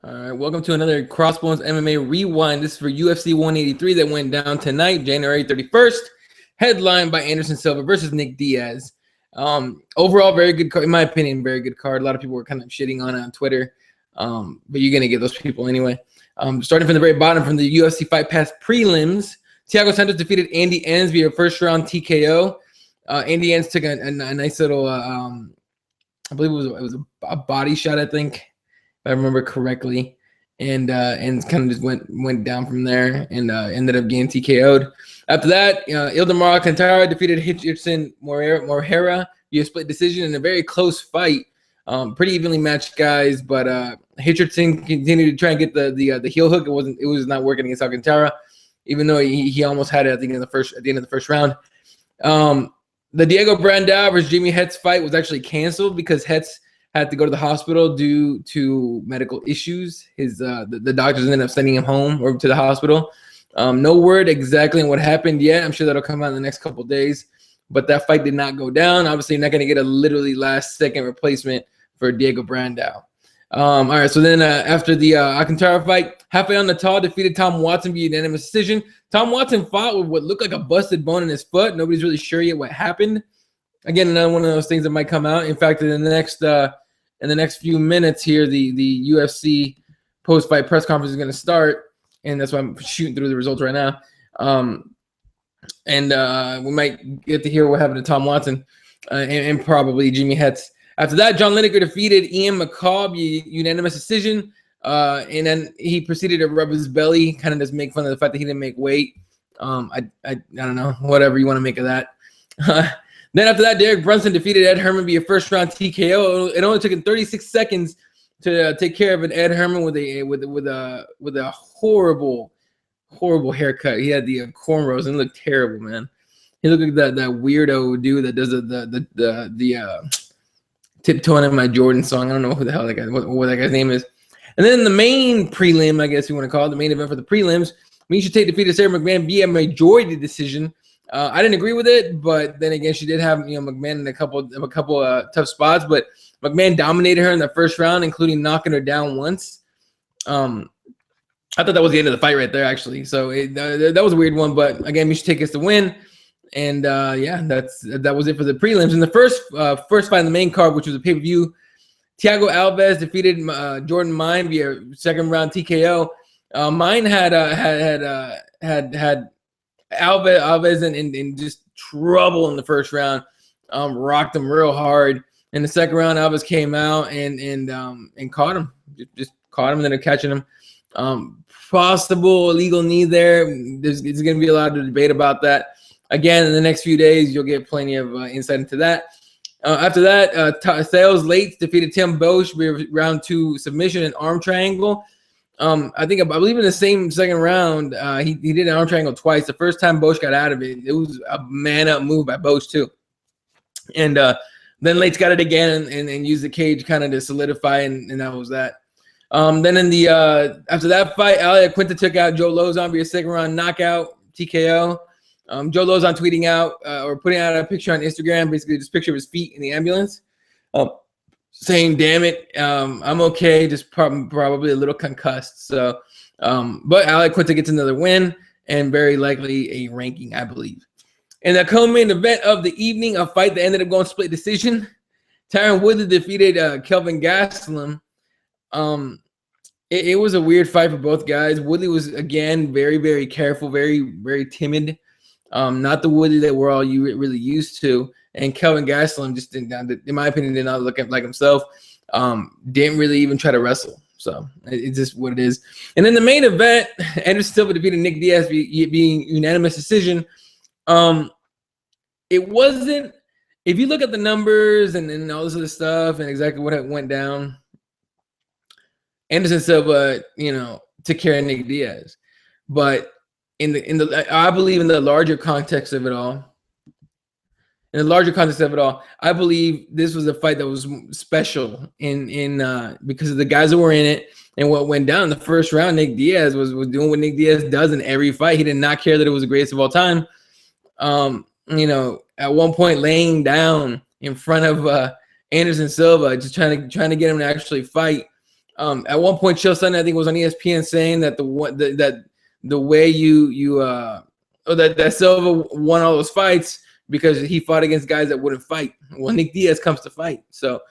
All right, welcome to another CrossBones MMA Rewind. This is for UFC 183 that went down tonight, January 31st, headlined by Anderson Silva versus Nick Diaz. Overall, very good card, in my opinion, very good card. A lot of people were kind of shitting on it on Twitter, but you're going to get those people anyway. Starting from the very bottom, from the UFC Fight Pass prelims, Thiago Santos defeated Andy Enns via first-round TKO. Andy Enns took a nice little, I believe it was a body shot, I think, if I remember correctly, and kind of just went down from there and ended up getting TKO'd. After that, Ildemar Alcantara defeated Richardson Moreira via split decision in a very close fight. Pretty evenly matched guys, but Richardson continued to try and get the heel hook. It was not working against Alcantara, even though he almost had it, I think, at the end of the first round. The Diego Brandao versus Jimmy Hetz fight was actually canceled because Hetz had to go to the hospital due to medical issues. The doctors ended up sending him home or to the hospital. No word exactly on what happened yet. I'm sure that'll come out in the next couple of days. But that fight did not go down. Obviously, you're not going to get a literally last-second replacement for Diego Brandao. All right, so then after the Alcantara fight, Rafael Natal defeated Tom Watson via unanimous decision. Tom Watson fought with what looked like a busted bone in his foot. Nobody's really sure yet what happened. Again, another one of those things that might come out. In fact, in the next few minutes here, the UFC post-fight press conference is going to start, and that's why I'm shooting through the results right now. We might get to hear what happened to Tom Watson and probably Jimmy Hetz. After that, John Lineker defeated Ian McCall unanimous decision, and then he proceeded to rub his belly, kind of just make fun of the fact that he didn't make weight. I don't know, whatever you want to make of that. Then after that, Derek Brunson defeated Ed Herman via first-round TKO. It only took him 36 seconds to take care of an Ed Herman with a horrible haircut. He had the cornrows and looked terrible, man. He looked like that weirdo dude that does the tiptoeing in my Jordan song. I don't know who the hell that guy, what that guy's name is. And then the main prelim, I guess you want to call it, the main event for the prelims, Miesha Tate defeated Sarah McMahon via majority decision. I didn't agree with it, but then again, she did have McMahon in a couple tough spots, but McMahon dominated her in the first round, including knocking her down once. I thought that was the end of the fight right there, actually. So that was a weird one, but again, Miesha Tate gets the win, and that was it for the prelims. In the first fight in the main card, which was a pay-per-view, Thiago Alves defeated Jordan Mine via second round TKO. Mine had Alves in just trouble in the first round, rocked him real hard. In the second round, Alves came out and caught him, just caught him, and then catching him. Possible illegal knee there. There's going to be a lot of debate about that. Again, in the next few days, you'll get plenty of insight into that. After that, Thales Lates defeated Tim Bosch via round 2 submission and arm triangle. I believe in the same second round, he did an arm triangle twice. The first time Bosch got out of it, it was a man-up move by Bosch too. And then Lates got it again and used the cage kind of to solidify, and that was that. Then in the after that fight, Ali Quinta took out Joe Lozon via second round knockout TKO. Joe Lozon tweeting out or putting out a picture on Instagram, basically just a picture of his feet in the ambulance, saying, "Damn it, I'm okay, just probably a little concussed." So, but Ali Quinta gets another win and very likely a ranking, I believe. In the co-main event of the evening, a fight that ended up going split decision, Tyron Woodley defeated Kelvin Gastelum. It was a weird fight for both guys. Woodley was, again, very, very careful, very, very timid. Not the Woodley that we're all really used to. And Kelvin Gastelum just didn't, in my opinion, did not look like himself. Didn't really even try to wrestle. So it's just what it is. And in the main event, Anderson Silva defeated Nick Diaz being unanimous decision. It wasn't, if you look at the numbers and all this other stuff and exactly what went down, Anderson Silva, took care of Nick Diaz. But I believe in the larger context of it all, I believe this was a fight that was special because of the guys that were in it and what went down in the first round. Nick Diaz was doing what Nick Diaz does in every fight. He did not care that it was the greatest of all time. At one point laying down in front of Anderson Silva, just trying to get him to actually fight. At one point, Chael Sonnen, I think, was on ESPN saying that the way that Silva won all those fights because he fought against guys that wouldn't fight. Well, Nick Diaz comes to fight, so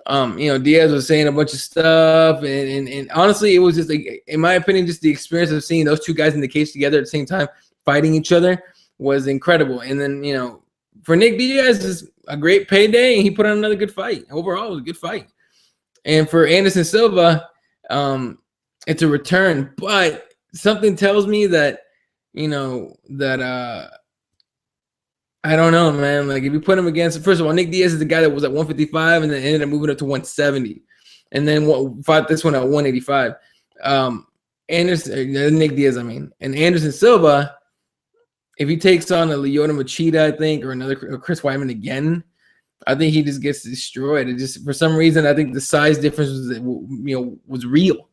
Diaz was saying a bunch of stuff, and honestly, it was just like, in my opinion, just the experience of seeing those two guys in the cage together at the same time fighting each other was incredible. And then for Nick Diaz, is a great payday, and he put on another good fight. Overall, it was a good fight. And for Anderson Silva, it's a return, but something tells me that I don't know, man. Like, if you put him against, first of all, Nick Diaz is the guy that was at 155 and then ended up moving up to 170, and then fought this one at 185. Nick Diaz, and Anderson Silva, if he takes on a Lyoto Machida, I think, or another Chris Weidman again, I think he just gets destroyed. It just, for some reason, I think the size difference was real.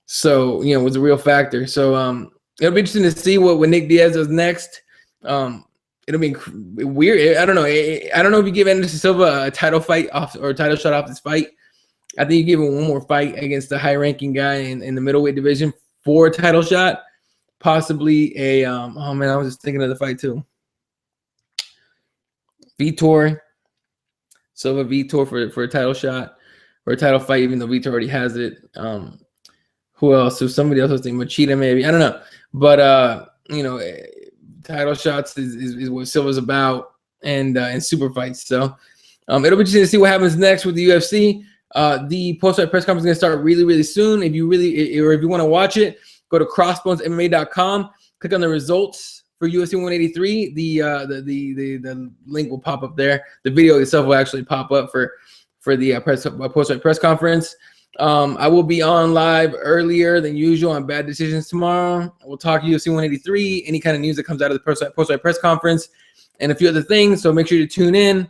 So was a real factor. So it'll be interesting to see what Nick Diaz does next. It'll be weird. I don't know. I don't know if you give Anderson Silva a title fight off or a title shot off this fight. I think you give him one more fight against the high-ranking guy in the middleweight division for a title shot. Possibly a oh man, I was just thinking of the fight too. Vitor for a title shot or a title fight, even though Vitor already has it. Who else? So somebody else was thinking Machida, maybe. I don't know. But title shots is what Silva's about, and super fights. So it'll be interesting to see what happens next with the UFC. The post-fight press conference is going to start really, really soon. If you want to watch it, go to CrossBonesMMA.com. Click on the results for UFC 183. The link will pop up there. The video itself will actually pop up for the post-fight press conference. I will be on live earlier than usual on Bad Decisions tomorrow. We'll talk UFC 183, any kind of news that comes out of the post-fight press conference, and a few other things. So make sure to tune in.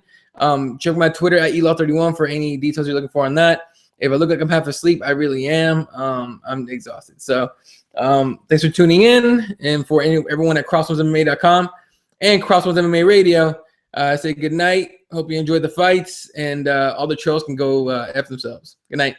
Check my Twitter at elaw31 for any details you're looking for on that. If I look like I'm half asleep, I really am. I'm exhausted. So thanks for tuning in. And for everyone at CrossBonesMMA.com and CrossBones MMA Radio, I say good night. Hope you enjoyed the fights, and all the trolls can go F themselves. Good night.